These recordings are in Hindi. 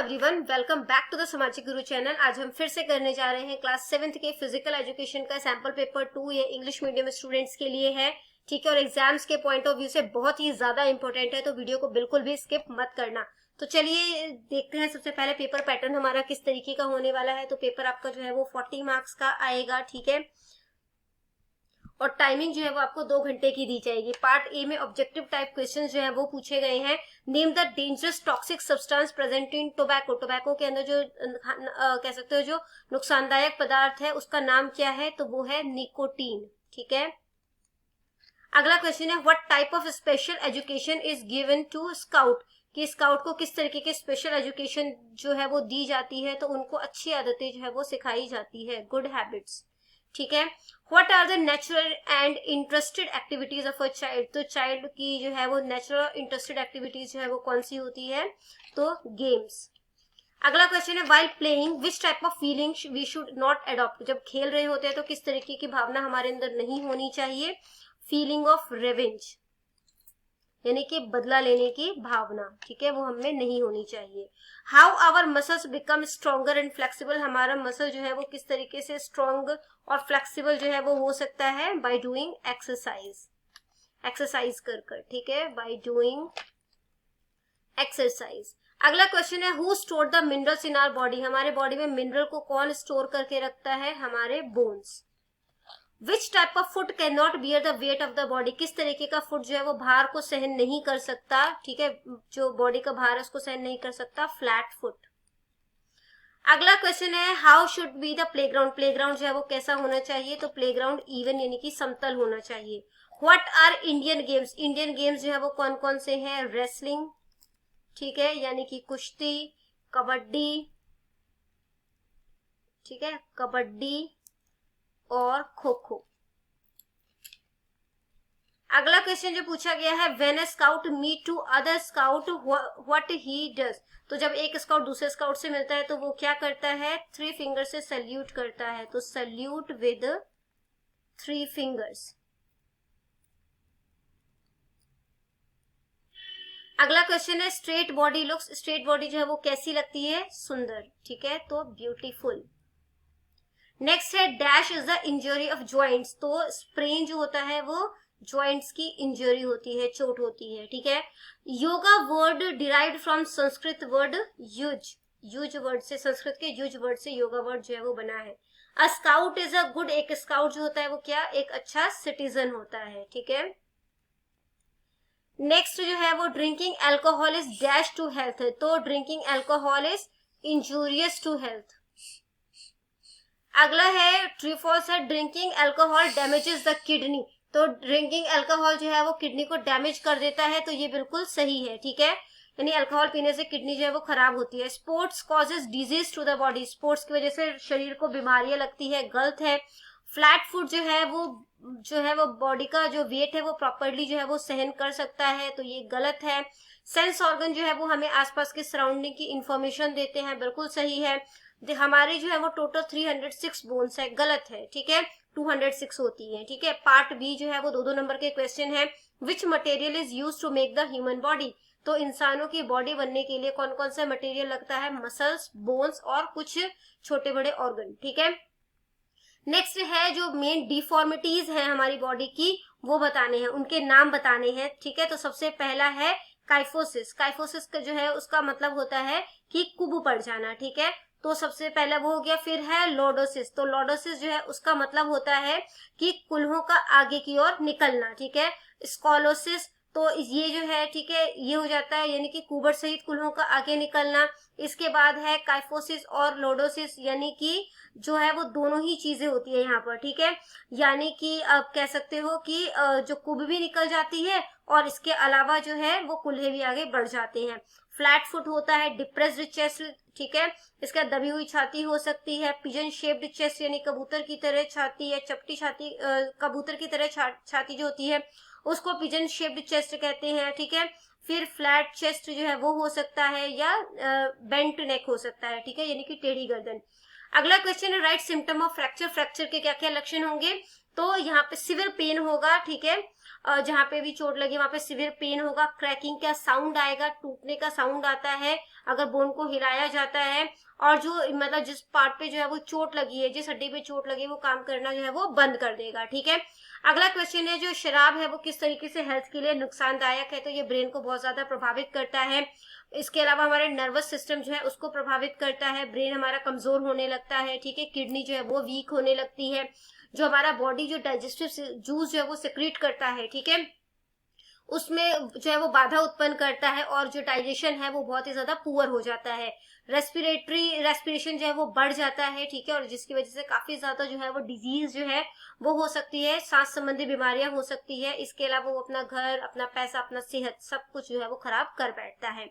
Everyone, welcome back to the Samajik Guru channel. आज हम फिर से करने जा रहे हैं क्लास 7th के फिजिकल एजुकेशन का सैंपल पेपर 2। ये इंग्लिश मीडियम स्टूडेंट्स के लिए है, ठीक है, और एग्जाम्स के पॉइंट ऑफ व्यू से बहुत ही ज्यादा इंपॉर्टेंट है, तो वीडियो को बिल्कुल भी स्किप मत करना। तो चलिए देखते हैं सबसे पहले पेपर पैटर्न हमारा किस तरीके का होने वाला है। तो पेपर आपका जो है वो 40 मार्क्स का आएगा, ठीक है, और टाइमिंग जो है वो आपको 2 घंटे की दी जाएगी। पार्ट ए में ऑब्जेक्टिव टाइप क्वेश्चन जो है वो पूछे गए हैं। Name the dangerous toxic substance present in tobacco. Tobacco के अंदर जो कह सकते हो जो नुकसानदायक पदार्थ है उसका नाम क्या है, तो वो है निकोटीन, ठीक है। अगला क्वेश्चन है what type of special education is given to scout, कि स्काउट को किस तरीके की स्पेशल एजुकेशन जो है वो दी जाती है, तो उनको अच्छी आदतें जो है वो सिखाई जाती है, गुड हैबिट्स, ठीक है। What are the natural and interested activities of a child, तो चाइल्ड की जो है वो नेचुरल इंटरेस्टेड एक्टिविटीज जो है वो कौन सी होती है, तो गेम्स। अगला क्वेश्चन है while playing which type of feeling we should not adopt, जब खेल रहे होते हैं तो किस तरीके की भावना हमारे अंदर नहीं होनी चाहिए, फीलिंग ऑफ रेवेंज, यानी कि बदला लेने की भावना, ठीक है, वो हमें नहीं होनी चाहिए। How our muscles become stronger and flexible, हमारा मसल जो है वो किस तरीके से स्ट्रॉन्ग और फ्लेक्सिबल जो है वो हो सकता है, बाय डूइंग एक्सरसाइज, एक्सरसाइज कर कर, ठीक है, बाय डूइंग एक्सरसाइज। अगला क्वेश्चन है who store the minerals in our body, हमारे बॉडी में मिनरल को कौन स्टोर करके रखता है, हमारे bones. Which type of foot can not bear the weight of the body, किस तरीके का फुट जो है वो भार को सहन नहीं कर सकता, ठीक है, जो बॉडी का भार है उसको सहन नहीं कर सकता, फ्लैट फुट। अगला क्वेश्चन है how should be the playground, playground जो है वो कैसा होना चाहिए, तो प्लेग्राउंड इवन यानी कि समतल होना चाहिए। What are Indian games, Indian games जो है वो कौन कौन से हैं, रेसलिंग, ठीक है, यानी कि कुश्ती, कबड्डी, ठीक है, कबड्डी और खो खो। अगला क्वेश्चन जो पूछा गया है when a scout meet to other scout what he does, तो जब एक स्काउट दूसरे स्काउट से मिलता है तो वो क्या करता है, 3 फिंगर से सल्यूट करता है, तो सल्यूट विद 3 फिंगर्स। अगला क्वेश्चन है straight body looks, straight body जो है वो कैसी लगती है, सुंदर, ठीक है, तो ब्यूटीफुल। नेक्स्ट है dash is the injury of joints, तो स्प्रेन जो होता है वो ज्वाइंट्स की इंजरी होती है, चोट होती है, ठीक है। Yoga word derived from Sanskrit word use, use word से, संस्कृत के युज वर्ड से योगा वर्ड जो है वो बना है। अ स्काउट इज अ गुड, एक स्काउट जो होता है वो क्या, एक अच्छा सिटीजन होता है, ठीक है। नेक्स्ट जो है वो drinking alcohol is dash to health, तो drinking alcohol is injurious to health. अगला है ट्रू फॉल्स है drinking alcohol damages the kidney, तो ड्रिंकिंग अल्कोहल जो है वो किडनी को डैमेज कर देता है, तो ये बिल्कुल सही है, ठीक है, यानी अल्कोहल पीने से किडनी जो है वो खराब होती है। Sports causes disease to the body, sports की वजह से शरीर को बीमारियां लगती है, गलत है। फ्लैट फुट जो है वो बॉडी का जो वेट है वो प्रॉपरली जो है वो सहन कर सकता है, तो ये गलत है। सेंस ऑर्गन जो है वो हमें आसपास के सराउंडिंग की इंफॉर्मेशन देते हैं, बिल्कुल सही है। हमारी जो है वो टोटल 306 बोन्स है, गलत है, ठीक है, 206 होती है, ठीक है। पार्ट बी जो है वो 2-2 नंबर के क्वेश्चन है which material is use to make the human body, तो इंसानों की बॉडी बनने के लिए कौन कौन सा मटेरियल लगता है, मसल्स, बोन्स और कुछ छोटे बड़े ऑर्गन, ठीक है। नेक्स्ट है जो मेन डिफॉर्मिटीज है हमारी बॉडी की वो बताने हैं, उनके नाम बताने हैं, ठीक है। तो सबसे पहला है काइफोसिस, काइफोसिस का जो है उसका मतलब होता है कि कुब पड़ जाना, ठीक है, तो सबसे पहला वो हो गया। फिर है लॉर्डोसिस, तो लॉर्डोसिस जो है उसका मतलब होता है कि कुल्हों का आगे की ओर निकलना, ठीक है। स्कॉलोसिस, तो ये जो है, ठीक है, ये हो जाता है यानी कि कुबर सहित कुल्हों का आगे निकलना। इसके बाद है काइफोसिस और लॉर्डोसिस, यानी कि जो है वो दोनों ही चीजें होती है यहाँ पर, ठीक है, यानी कि आप कह सकते हो कि जो कुब भी निकल जाती है और इसके अलावा जो है वो कुल्हे भी आगे बढ़ जाते हैं। फ्लैट फुट होता है डिप्रेस्ड चेस्ट, ठीक है, इसका दबी हुई छाती हो सकती है। पिजन शेप्ड चेस्ट यानी कबूतर की तरह छाती या चपटी छाती, कबूतर की तरह छाती जो होती है उसको पिजन शेप्ड चेस्ट कहते हैं, ठीक है। फिर फ्लैट चेस्ट जो है वो हो सकता है या बेंट नेक हो सकता है, ठीक है, यानी कि टेढ़ी गर्दन। अगला क्वेश्चन है right symptom of fracture, fracture के क्या क्या लक्षण होंगे, तो यहाँ पे सिवियर पेन होगा, ठीक है, जहाँ पे भी चोट लगी वहां पे सिवियर पेन होगा। क्रैकिंग का साउंड आएगा, टूटने का साउंड आता है। अगर बोन को हिलाया जाता है और जो मतलब जिस पार्ट पे जो है वो चोट लगी है, जिस हड्डी पे चोट लगी है, वो काम करना जो है वो बंद कर देगा। ठीक है, अगला क्वेश्चन है जो शराब है वो किस तरीके से हेल्थ के लिए नुकसानदायक है, तो ये ब्रेन को बहुत ज्यादा प्रभावित करता है। इसके अलावा हमारे नर्वस सिस्टम जो है उसको प्रभावित करता है, ब्रेन हमारा कमजोर होने लगता है। ठीक है, किडनी जो है वो वीक होने लगती है, जो हमारा बॉडी जो डाइजेस्टिव जूस जो है वो सिक्रीट करता है, ठीक है, उसमें जो है वो बाधा उत्पन्न करता है और जो डाइजेशन है वो बहुत ही ज्यादा पुअर हो जाता है। रेस्पिरेशन जो है वो बढ़ जाता है। ठीक है, और जिसकी वजह से काफी ज्यादा जो है वो डिजीज जो है वो हो सकती है, सांस संबंधी बीमारियां हो सकती है। इसके अलावा वो अपना घर, अपना पैसा, अपना सेहत सब कुछ जो है वो खराब कर बैठता है।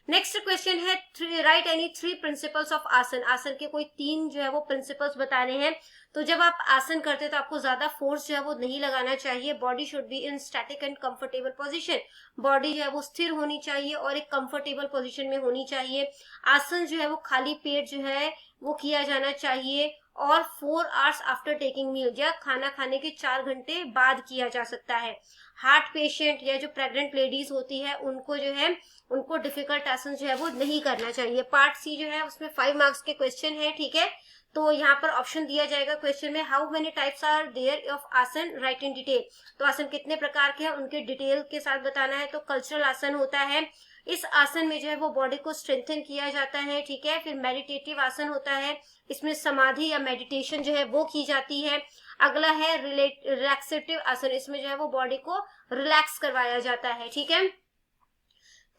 नेक्स्ट क्वेश्चन है राइट एनी 3 प्रिंसिपल्स ऑफ आसन। आसन के कोई 3 जो है वो प्रिंसिपल्स बताने हैं। तो जब आप आसन करते हैं तो आपको ज्यादा फोर्स जो है वो नहीं लगाना चाहिए। Body should be in static and comfortable position. Body जो है वो स्थिर होनी चाहिए और एक कंफर्टेबल पोजीशन में होनी चाहिए। आसन जो है वो खाली पेट जो है वो किया जाना चाहिए और 4 आवर्स आफ्टर टेकिंग मील, या खाना खाने के 4 घंटे बाद किया जा सकता है। हार्ट पेशेंट या जो प्रेग्नेंट लेडीज होती है उनको जो है उनको डिफिकल्ट आसन जो है वो नहीं करना चाहिए। पार्ट सी जो है उसमें 5 मार्क्स के क्वेश्चन है। ठीक है, तो यहाँ पर ऑप्शन दिया जाएगा क्वेश्चन में, how many types are there of asana, write in detail. तो आसन कितने प्रकार के हैं उनके डिटेल के साथ बताना है। तो कल्चरल आसन होता है, इस आसन में जो है वो बॉडी को स्ट्रेंथन किया जाता है। ठीक है, फिर मेडिटेटिव आसन होता है, इसमें समाधि या मेडिटेशन जो है वो की जाती है। अगला है रिलैक्सेटिव आसन, इसमें जो है वो बॉडी को रिलैक्स करवाया जाता है। ठीक है,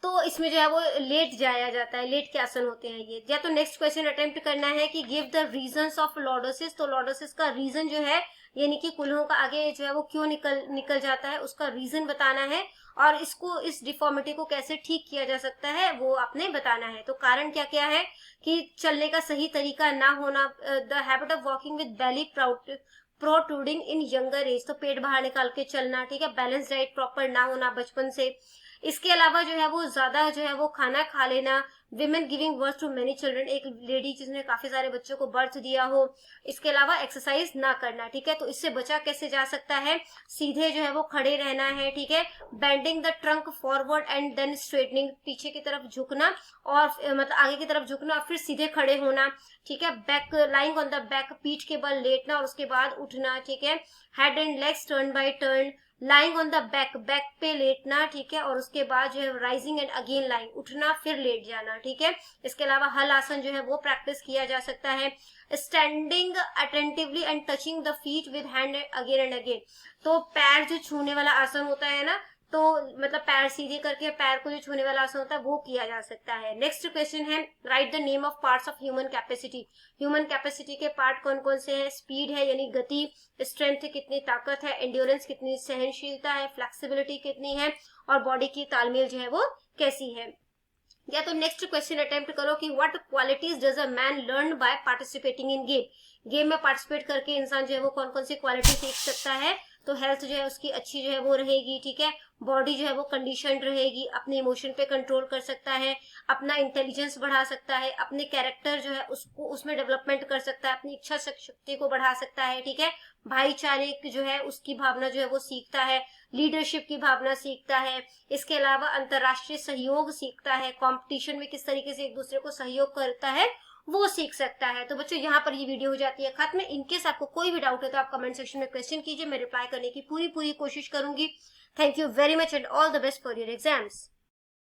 तो इसमें जो है वो लेट जाया जाता है, लेट के आसन होते हैं ये। या तो नेक्स्ट क्वेश्चन अटेम्प्ट करना है कि give the reasons of lordosis. तो लॉर्डोसिस का रीजन जो है, यानी कि कुल्हों का आगे जो है वो क्यों निकल जाता है, उसका रीजन बताना है और इसको, इस डिफॉर्मिटी को कैसे ठीक किया जा सकता है वो आपने बताना है। तो कारण क्या क्या है कि चलने का सही तरीका ना होना, the habit of walking with belly protruding in younger age, तो पेट बाहर निकाल के चलना। ठीक है, बैलेंस डाइट प्रॉपर ना होना बचपन से। इसके अलावा जो है वो ज्यादा जो है वो खाना खा लेना, women giving birth to many children, एक लेडी जिसने काफी सारे बच्चों को बर्थ दिया हो। इसके अलावा एक्सरसाइज ना करना। ठीक है, तो इससे बचा कैसे जा सकता है, सीधे जो है वो खड़े रहना है। ठीक है, bending the trunk forward and then straightening, पीछे की तरफ झुकना और मतलब आगे की तरफ झुकना और फिर सीधे खड़े होना। ठीक है, back lying on the back, पीठ के बल लेटना और उसके बाद उठना। ठीक है, head and legs turn by turn, lying on the back, back पे लेटना। ठीक है, और उसके बाद जो है राइजिंग एंड अगेन लाइंग, उठना फिर लेट जाना। ठीक है, इसके अलावा हल आसन जो है वो प्रैक्टिस किया जा सकता है। Standing attentively and touching the feet with hand again and again, तो पैर जो छूने वाला आसन होता है ना, तो मतलब पैर सीधे करके पैर को जो छूने वाला आसन होता है वो किया जा सकता है। नेक्स्ट क्वेश्चन है right the name of parts of human capacity. Human capacity के पार्ट कौन कौन से हैं, स्पीड है यानी गति, स्ट्रेंथ कितनी ताकत है, एंड्योरेंस कितनी सहनशीलता है, फ्लेक्सिबिलिटी कितनी है और बॉडी की तालमेल जो है वो कैसी है। या तो नेक्स्ट क्वेश्चन अटेम्प्ट करो कि what qualities does a man learn by participating in game. Game में पार्टिसिपेट करके इंसान जो है वो कौन कौन सी क्वालिटी सीख सकता है, तो हेल्थ जो है उसकी अच्छी जो है वो रहेगी। ठीक है, बॉडी जो है वो कंडीशनड रहेगी, अपने इमोशन पे कंट्रोल कर सकता है, अपना इंटेलिजेंस बढ़ा सकता है, अपने कैरेक्टर जो है उसको उसमें डेवलपमेंट कर सकता है, अपनी इच्छा शक्ति को बढ़ा सकता है। ठीक है, भाईचारे की जो है उसकी भावना जो है वो सीखता है, लीडरशिप की भावना सीखता है। इसके अलावा अंतर्राष्ट्रीय सहयोग सीखता है, कंपटीशन में किस तरीके से एक दूसरे को सहयोग करता है वो सीख सकता है। तो बच्चों यहाँ पर ये वीडियो हो जाती है खत्म। इनकेस आपको कोई भी डाउट है तो आप कमेंट सेक्शन में क्वेश्चन कीजिए, मैं रिप्लाई करने की पूरी कोशिश करूंगी। Thank you very much and all the best for your exams.